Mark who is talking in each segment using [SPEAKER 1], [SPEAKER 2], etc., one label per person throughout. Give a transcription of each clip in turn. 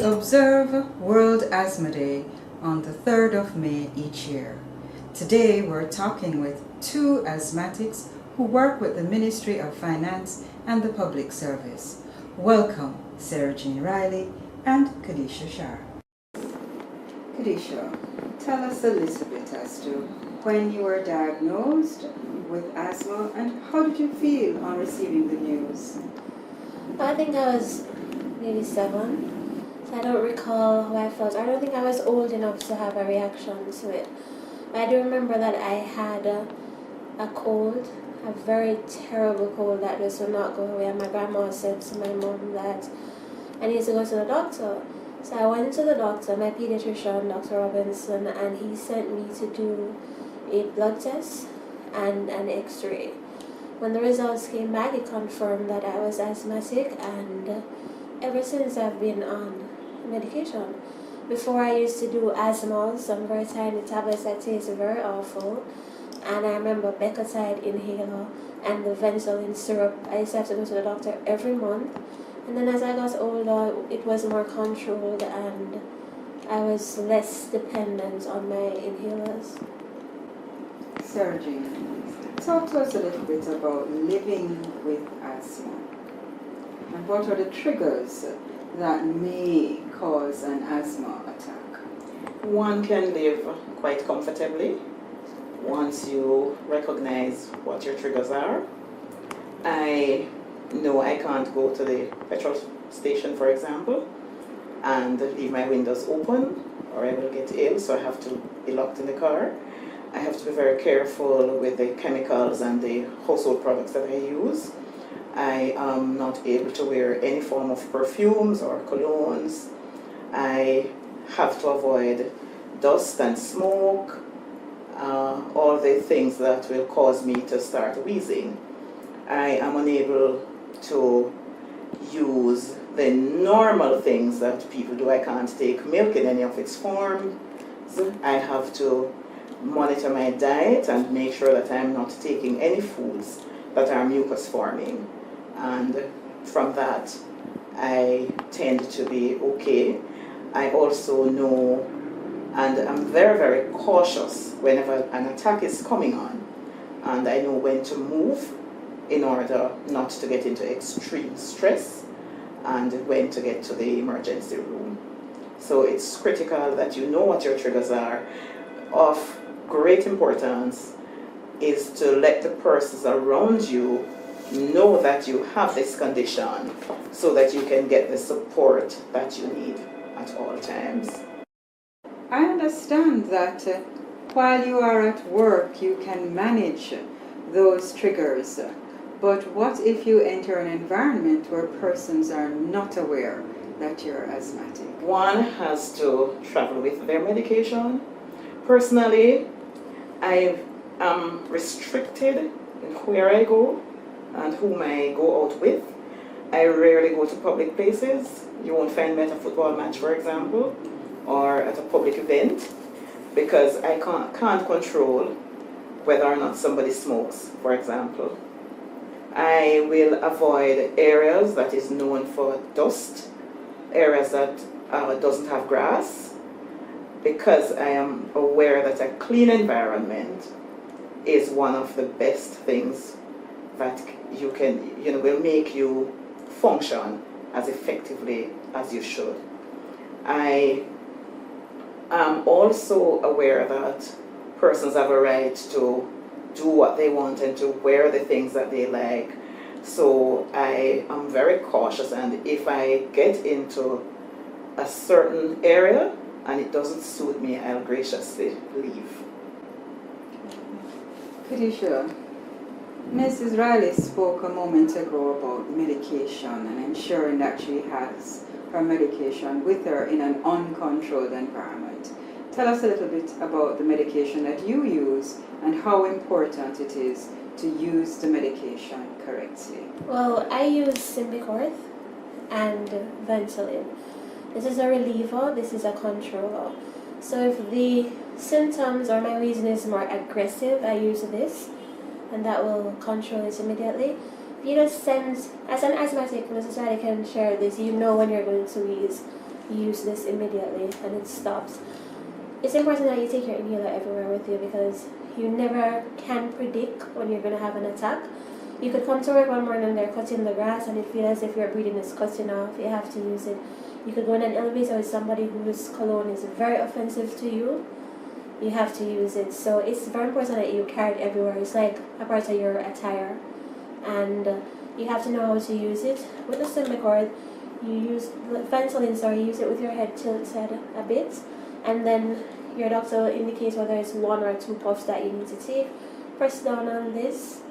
[SPEAKER 1] observe World Asthma Day on the 3rd of May each year. Today we're talking with two asthmatics who work with the Ministry of Finance and the Public Service. Welcome, Sarah Jean Riley and Kadisha Sarah. Kadisha, tell us a little bit as to when you were diagnosed with asthma and how did you feel on receiving the news?
[SPEAKER 2] I think I was maybe 7. So I don't recall how I felt. I don't think I was old enough to have a reaction to it. But I do remember that I had a cold, a very terrible cold that just would not go away. And my grandma said to my mom that I need to go to the doctor. So I went to the doctor, my pediatrician, Dr. Robinson, and he sent me to do a blood test and an x-ray. When the results came back, it confirmed that I was asthmatic, and ever since I've been on medication. Before I used to do asthma, some very tiny tablets that taste very awful, and I remember Becotide inhaler and the Ventolin syrup. I used to have to go to the doctor every month, and then as I got older, it was more controlled and I was less dependent on my inhalers.
[SPEAKER 1] Sarah Jean, talk to us a little bit about living with asthma and what are the triggers that may cause an asthma attack?
[SPEAKER 3] One can live quite comfortably once you recognize what your triggers are. I know I can't go to the petrol station, for example, and leave my windows open or I will get ill, so I have to be locked in the car. I have to be very careful with the chemicals and the household products that I use. I am not able to wear any form of perfumes or colognes. I have to avoid dust and smoke, all the things that will cause me to start wheezing. I am unable to use the normal things that people do. I can't take milk in any of its forms. I have to monitor my diet and make sure that I'm not taking any foods that are mucus forming. And from that, I tend to be okay. I also know, and I'm very, very cautious whenever an attack is coming on. And I know when to move in order not to get into extreme stress and when to get to the emergency room. So it's critical that you know what your triggers are. Of great importance is to let the persons around you know that you have this condition so that you can get the support that you need at all times.
[SPEAKER 1] I understand that while you are at work, you can manage those triggers. But what if you enter an environment where persons are not aware that you're asthmatic?
[SPEAKER 3] One has to travel with their medication. Personally, I am restricted in where I go and whom I go out with. I rarely go to public places. You won't find me at a football match, for example, or at a public event, because I can't control whether or not somebody smokes, for example. I will avoid areas that is known for dust, areas that doesn't have grass, because I am aware that a clean environment is one of the best things that you can, will make you function as effectively as you should. I am also aware that persons have a right to do what they want and to wear the things that they like. So I am very cautious, and if I get into a certain area and it doesn't suit me, I'll graciously leave.
[SPEAKER 1] Kadisha, Mrs. Riley spoke a moment ago about medication and ensuring that she has her medication with her in an uncontrolled environment. Tell us a little bit about the medication that you use and how important it is to use the medication correctly.
[SPEAKER 2] Well, I use Symbicort and Ventolin. This is a reliever, this is a controller. So if the symptoms or my wheezing is more aggressive, I use this, and that will control it immediately. You just sense, as an asthmatic, Mrs. Riley can share this, you know when you're going to wheeze. use this immediately and it stops. It's important that you take your inhaler everywhere with you because you never can predict when you're going to have an attack. You could come to work one morning and they're cutting the grass and it feels as if your breathing is cutting off. You have to use it. You could go in an elevator with somebody whose cologne is very offensive to you. You have to use it. So it's very important that you carry it everywhere. It's like a part of your attire. And you have to know how to use it. With the Symbicort, you use the Ventolin, so you use it with your head tilted a bit. And then your doctor will indicate whether it's 1 or 2 puffs that you need to take. Press down on this.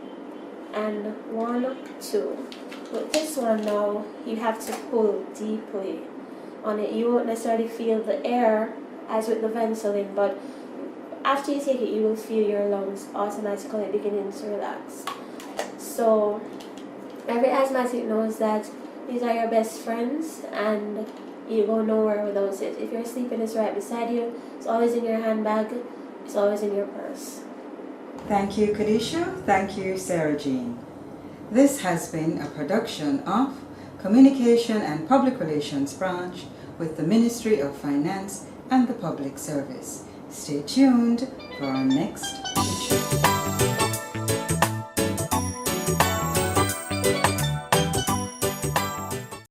[SPEAKER 2] And 1, 2. With this one now, you have to pull deeply on it. You won't necessarily feel the air as with the Ventolin, but after you take it, you will feel your lungs automatically beginning to relax. So every asthmatic knows that these are your best friends and you go nowhere without it. If you're sleeping, it's right beside you. It's always in your handbag. It's always in your purse.
[SPEAKER 1] Thank you, Kadisha. Thank you, Sarah Jean. This has been a production of Communication and Public Relations Branch with the Ministry of Finance and the Public Service. Stay tuned for our next